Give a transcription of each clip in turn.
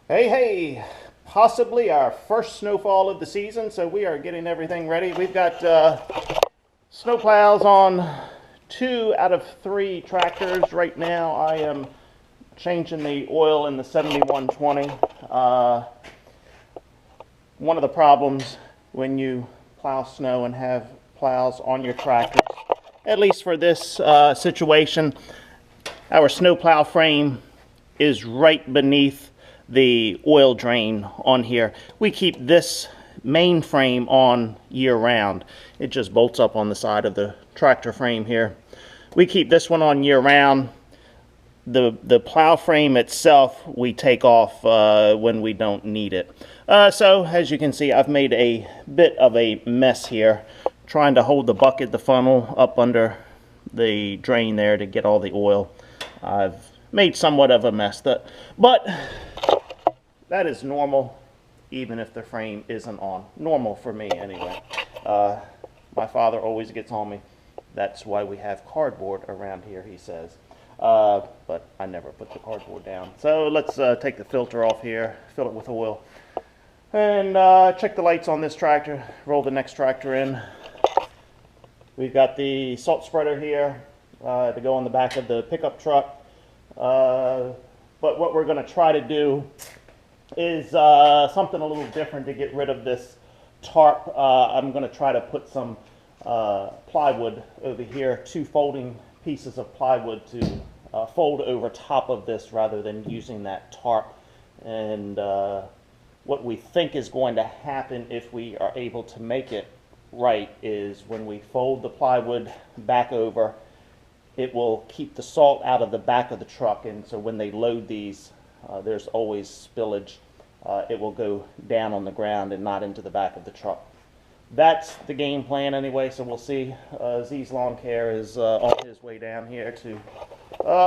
Hey, hey, possibly our first snowfall of the season, so we are getting everything ready. We've got snow plows on 2 out of 3 tractors. Right now I am changing the oil in the 7120. One of the problems when you plow snow and have plows on your tractors, at least for this situation, our snow plow frame is right beneath the oil drain on here. We keep this main frame on year round. It just bolts up on the side of the tractor frame here. We keep this one on year round. The plow frame itself we take off when we don't need it. So as you can see, I've made a bit of a mess here, trying to hold the bucket, the funnel, up under the drain there to get all the oil. I've made somewhat of a mess, but that is normal, even if the frame isn't on. Normal for me, anyway. My father always gets on me. That's why we have cardboard around here, he says. But I never put the cardboard down. So let's take the filter off here, fill it with oil, and check the lights on this tractor, roll the next tractor in. We've got the salt spreader here to go on the back of the pickup truck. But what we're going to try to do is something a little different to get rid of this tarp. I'm going to try to put some plywood over here, 2 folding pieces of plywood to fold over top of this rather than using that tarp. And what we think is going to happen if we are able to make it right is when we fold the plywood back over, it will keep the salt out of the back of the truck, and so when they load these, there's always spillage. It will go down on the ground and not into the back of the truck. That's the game plan anyway, so we'll see. Z's Lawn Care is on his way down here to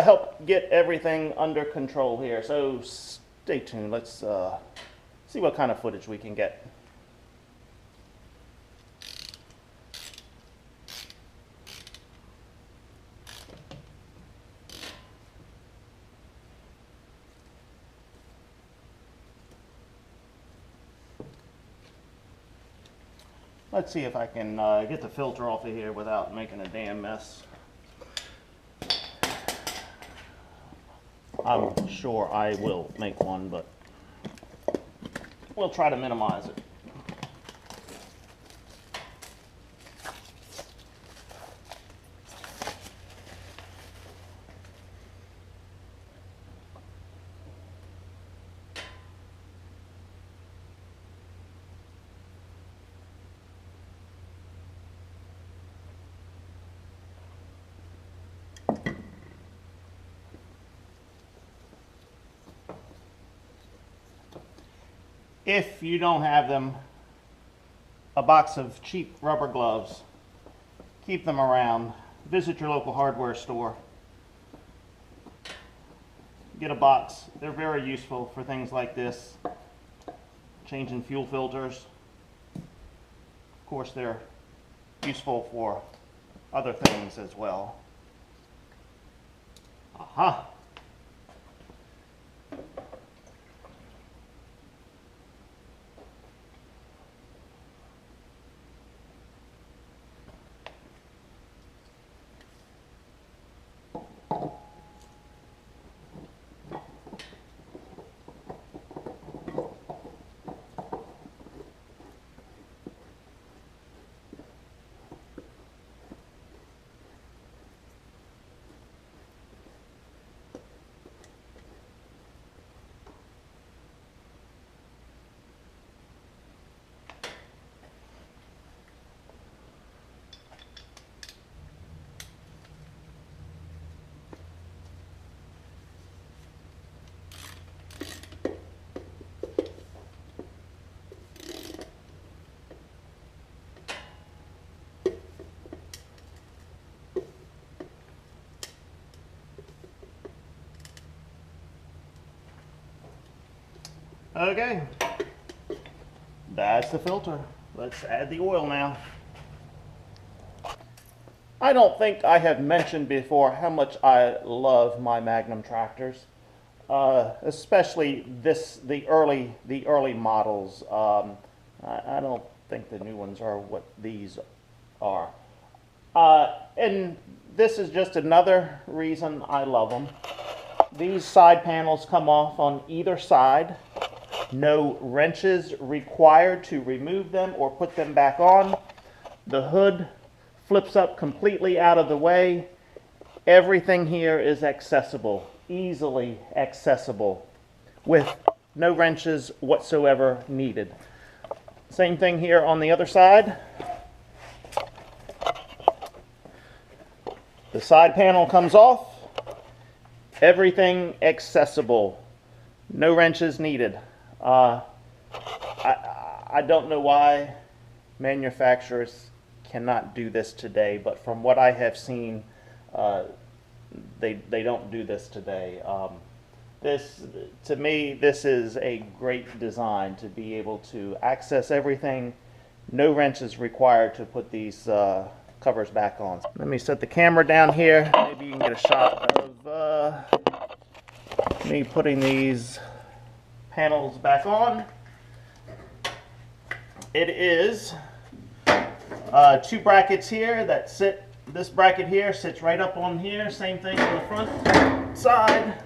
help get everything under control here. So stay tuned. Let's see what kind of footage we can get. Let's see if I can get the filter off of here without making a damn mess. I'm sure I will make one, but we'll try to minimize it. If you don't have them, a box of cheap rubber gloves. Keep them around. Visit your local hardware store. Get a box. They're very useful for things like this. Changing fuel filters. Of course, they're useful for other things as well. Aha! Okay, that's the filter. Let's add the oil now. I don't think I have mentioned before how much I love my Magnum tractors. especially the early models. I don't think the new ones are what these are. And this is just another reason I love them. These side panels come off on either side. No wrenches required to remove them or put them back on. The hood flips up completely out of the way. Everything here is accessible, easily accessible, with no wrenches whatsoever needed. Same thing here on the other side. The side panel comes off. Everything accessible. No wrenches needed. I don't know why manufacturers cannot do this today, but from what I have seen, they don't do this today. To me, this is a great design to be able to access everything. No wrenches required to put these covers back on. Let me set the camera down here. Maybe you can get a shot of me putting these panels back on. It is two brackets here that sit. This bracket here sits right up on here. Same thing on the front side.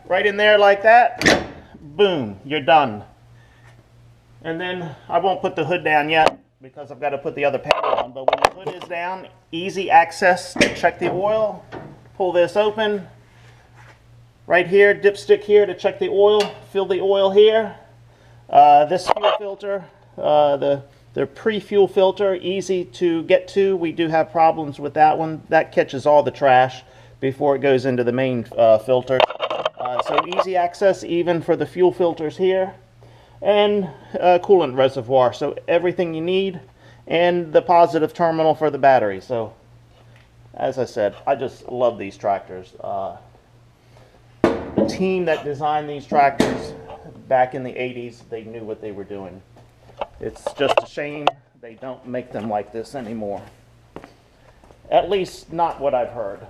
Right in there like that. Boom, you're done. And then I won't put the hood down yet because I've got to put the other panel on, but when the hood is down, easy access to check the oil. Pull this open. Right here, dipstick here to check the oil. Fill the oil here. This fuel filter, the pre-fuel filter, easy to get to. We do have problems with that one. That catches all the trash before it goes into the main filter. So easy access even for the fuel filters here. And coolant reservoir, so everything you need. And the positive terminal for the battery. So, as I said, I just love these tractors. The team that designed these tractors back in the 80s, they knew what they were doing. It's just a shame they don't make them like this anymore. At least not what I've heard.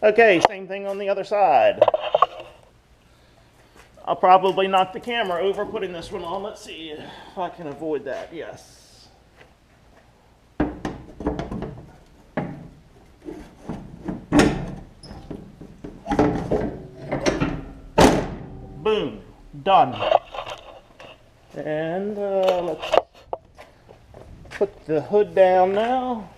Okay, same thing on the other side. I'll probably knock the camera over putting this one on. Let's see if I can avoid that. Yes. Boom. Done. And let's put the hood down now.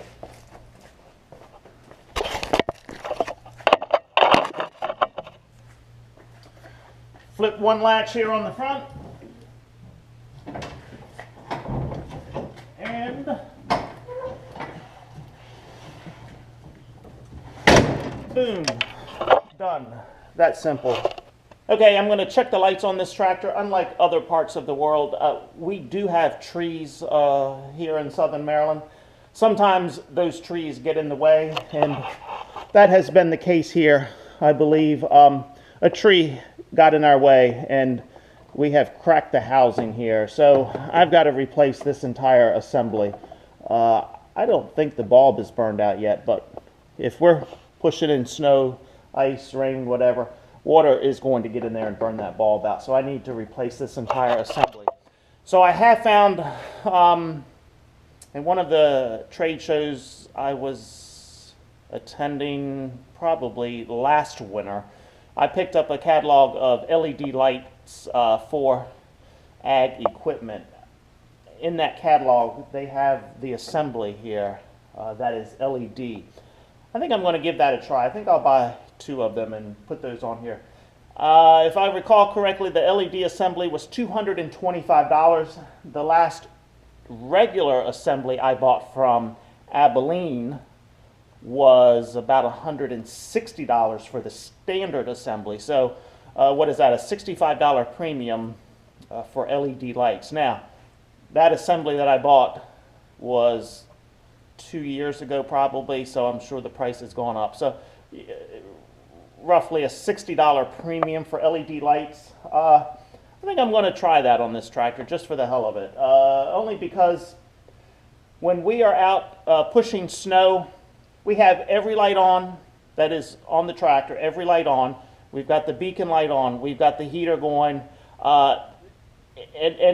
Flip one latch here on the front. And boom. Done. That simple. Okay, I'm going to check the lights on this tractor. Unlike other parts of the world, we do have trees here in southern Maryland. Sometimes those trees get in the way, and that has been the case here, I believe. A tree got in our way, and we have cracked the housing here. So I've got to replace this entire assembly. I don't think the bulb is burned out yet, but if we're pushing in snow, ice, rain, whatever, water is going to get in there and burn that bulb out. So I need to replace this entire assembly. So I have found, in one of the trade shows I was attending probably last winter, I picked up a catalog of LED lights for ag equipment. In that catalog, they have the assembly here that is LED. I think I'm going to give that a try. I think I'll buy 2 of them and put those on here. If I recall correctly, the LED assembly was $225. The last regular assembly I bought from Abilene was about $160 for the standard assembly. So what is that, a $65 premium for LED lights. Now, that assembly that I bought was 2 years ago probably, so I'm sure the price has gone up. So roughly a $60 premium for LED lights. I think I'm going to try that on this tractor just for the hell of it. Only because when we are out pushing snow, we have every light on that is on the tractor, every light on. We've got the beacon light on. We've got the heater going. And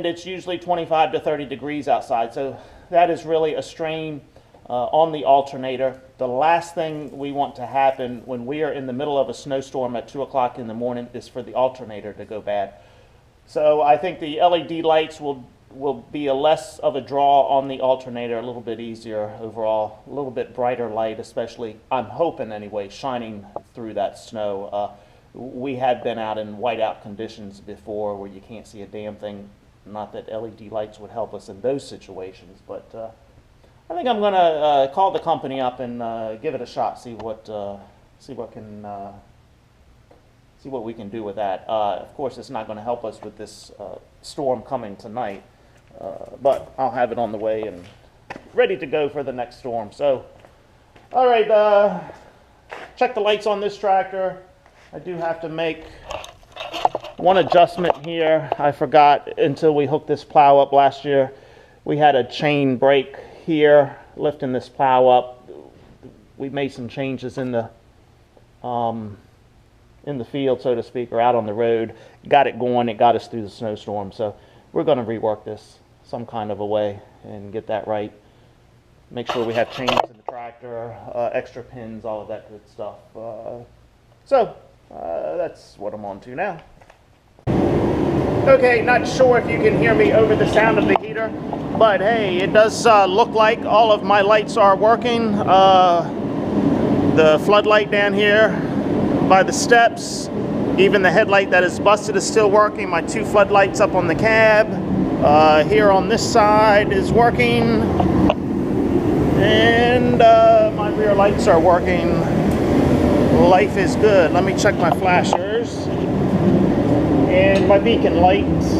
it's usually 25 to 30 degrees outside. So that is really a strain on the alternator. The last thing we want to happen when we are in the middle of a snowstorm at 2 o'clock in the morning is for the alternator to go bad. So I think the LED lights will be a less of a draw on the alternator, a little bit easier overall, a little bit brighter light, especially, I'm hoping anyway, shining through that snow. We have been out in whiteout conditions before where you can't see a damn thing. Not that LED lights would help us in those situations, but I think I'm going to call the company up and give it a shot, see what we can do with that. Of course, it's not going to help us with this storm coming tonight, but I'll have it on the way and ready to go for the next storm. So, all right, check the lights on this tractor. I do have to make one adjustment here. I forgot until we hooked this plow up last year. We had a chain brake here lifting this plow up. We made some changes in the field, so to speak, or out on the road. Got it going. It got us through the snowstorm. So we're going to rework this some kind of a way and get that right. Make sure we have chains in the tractor, extra pins, all of that good stuff. That's what I'm on to now. Okay, not sure if you can hear me over the sound of the heater, but hey, it does look like all of my lights are working. The floodlight down here by the steps, even the headlight that is busted is still working. My 2 floodlights up on the cab, here on this side is working, and my rear lights are working. Life is good. Let me check my flashers and my beacon lights.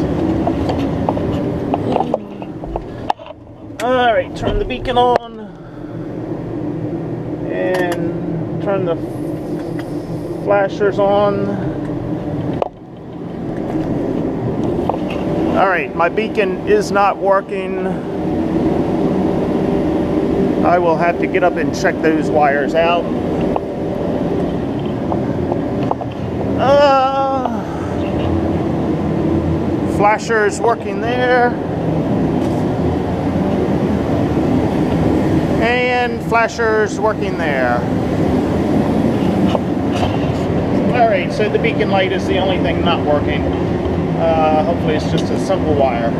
All right, turn the beacon on and turn the flashers on. All right, my beacon is not working. I will have to get up and check those wires out. Flashers working there. And flashers working there. Alright, so the beacon light is the only thing not working. Hopefully it's just a simple wire.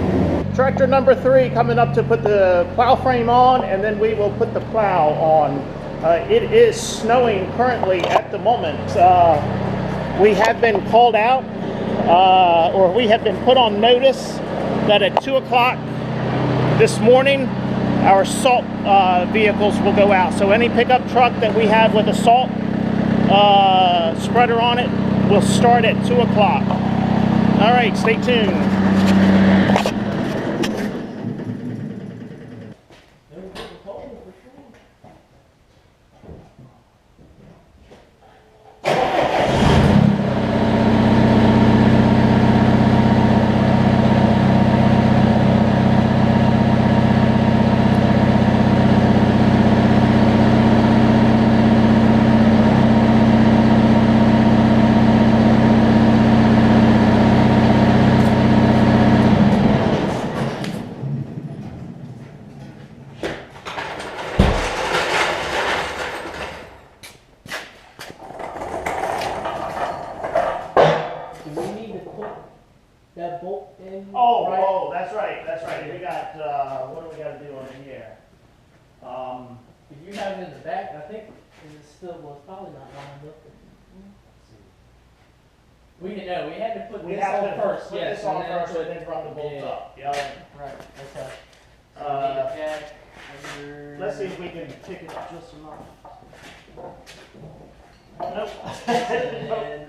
Tractor number 3 coming up to put the plow frame on, and then we will put the plow on. It is snowing currently at the moment. We have been called out, or we have been put on notice that at 2 o'clock this morning, our salt vehicles will go out. So any pickup truck that we have with a salt spreader on it will start at 2 o'clock. All right, stay tuned. That bolt in. Oh, that's right. We got, what do we got to do on here? If you have it in the back, I think it's still, well, it's probably not lined up. We had to put this on first. Put this on first and then run the bolts up. Yeah. Right, that's how. Let's see if we can kick it just enough. Nope. And,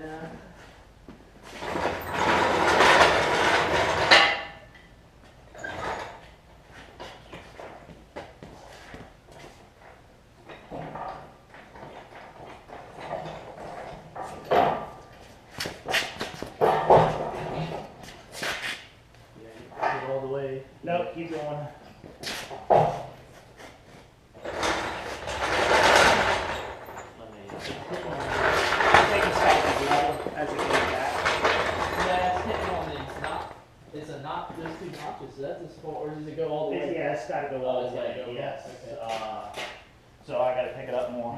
Nope, keep going. that's got to go all the way. Go. Yes. Okay. So I got to pick it up more.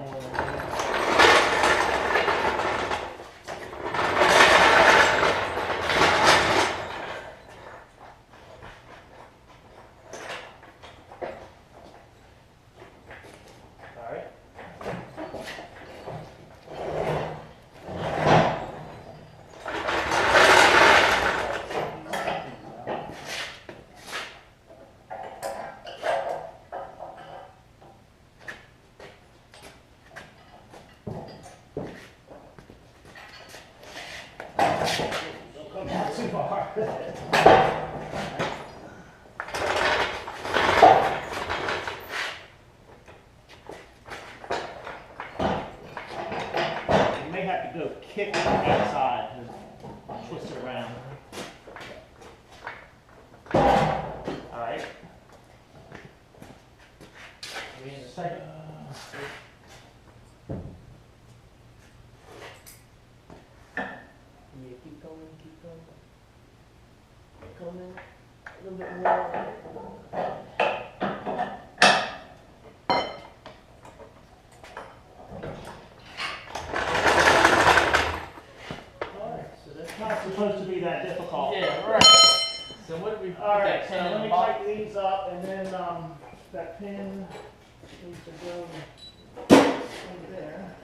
All right. Don't come down too far. You may have to go kick it on that side and twist it around. All right. We in the second. Yeah, keep going, keep going. Coming a little bit more. Alright, so that's Not supposed to be that difficult. yeah, right. So what do we All right, got so 10 in let the me box? tighten these up, and then that pin needs to go in there.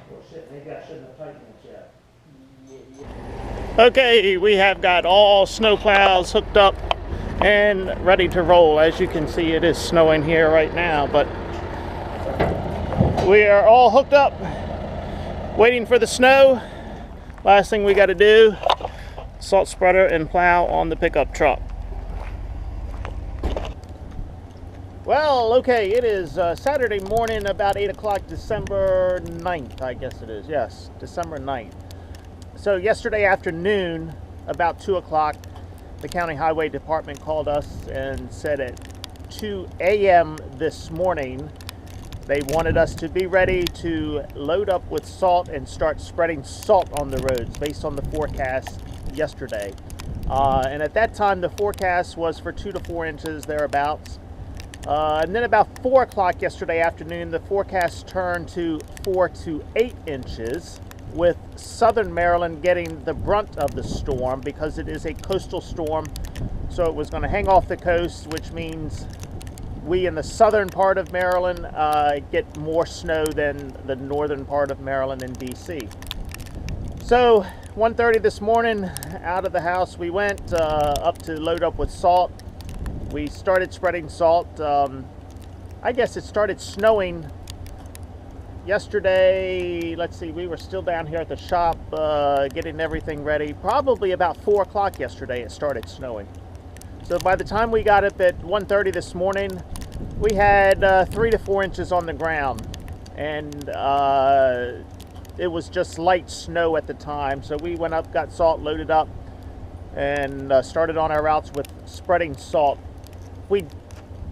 Oh shit, maybe I shouldn't have tightened it yet. Okay, we have got all snow plows hooked up and ready to roll. As you can see, it is snowing here right now, but we are all hooked up, waiting for the snow. Last thing we got to do, salt spreader and plow on the pickup truck. Well, okay, it is Saturday morning, about 8 o'clock, December 9th, I guess it is. Yes, December 9th. So yesterday afternoon, about 2 o'clock, the County Highway Department called us and said at 2 a.m. this morning, they wanted us to be ready to load up with salt and start spreading salt on the roads based on the forecast yesterday. And at that time, the forecast was for 2 to 4 inches thereabouts. And then about 4 o'clock yesterday afternoon, the forecast turned to 4 to 8 inches, with southern Maryland getting the brunt of the storm because it is a coastal storm. So it was going to hang off the coast, which means we in the southern part of Maryland get more snow than the northern part of Maryland and DC. So 1:30 this morning, out of the house we went up to load up with salt. We started spreading salt. I guess it started snowing yesterday. Let's see, we were still down here at the shop getting everything ready. Probably about 4 o'clock yesterday it started snowing. So by the time we got up at 1:30 this morning, we had 3 to 4 inches on the ground. And it was just light snow at the time. So we went up, got salt loaded up, and started on our routes with spreading salt. We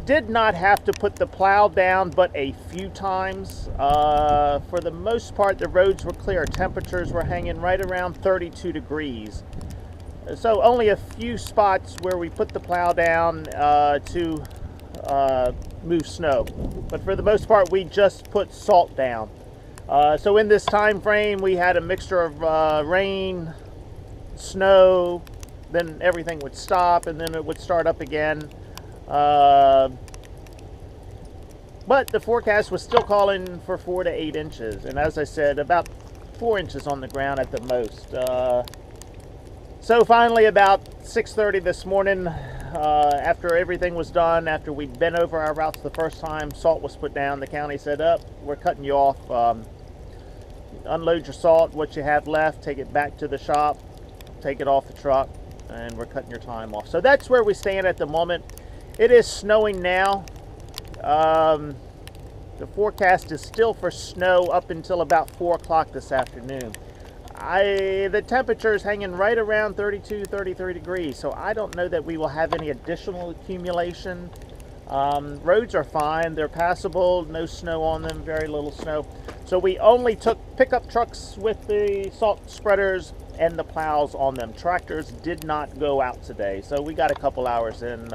did not have to put the plow down but a few times. For the most part, the roads were clear. Temperatures were hanging right around 32 degrees. So only a few spots where we put the plow down to move snow. But for the most part, we just put salt down. So in this time frame, we had a mixture of rain, snow, then everything would stop and then it would start up again. But the forecast was still calling for 4 to 8 inches, and as I said, about 4 inches on the ground at the most. So finally, about 6:30 this morning, after everything was done, after we'd been over our routes the first time, salt was put down. The county said, we're cutting you off. Unload your salt, what you have left, take it back to the shop, take it off the truck, and we're cutting your time off. So that's where we stand at the moment. It is snowing now. The forecast is still for snow up until about 4 o'clock this afternoon. The temperature is hanging right around 32, 33 degrees, so I don't know that we will have any additional accumulation. Roads are fine, they're passable, no snow on them, very little snow. So we only took pickup trucks with the salt spreaders and the plows on them. Tractors did not go out today, so we got a couple hours in.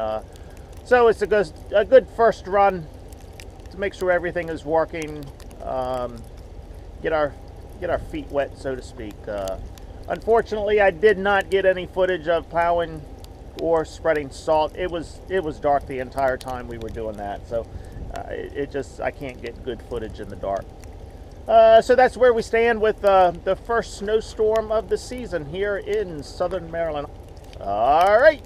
So it's a good first run to make sure everything is working, get our feet wet, so to speak. Unfortunately, I did not get any footage of plowing or spreading salt. It was dark the entire time we were doing that, so I can't get good footage in the dark. So that's where we stand with the first snowstorm of the season here in southern Maryland. All right.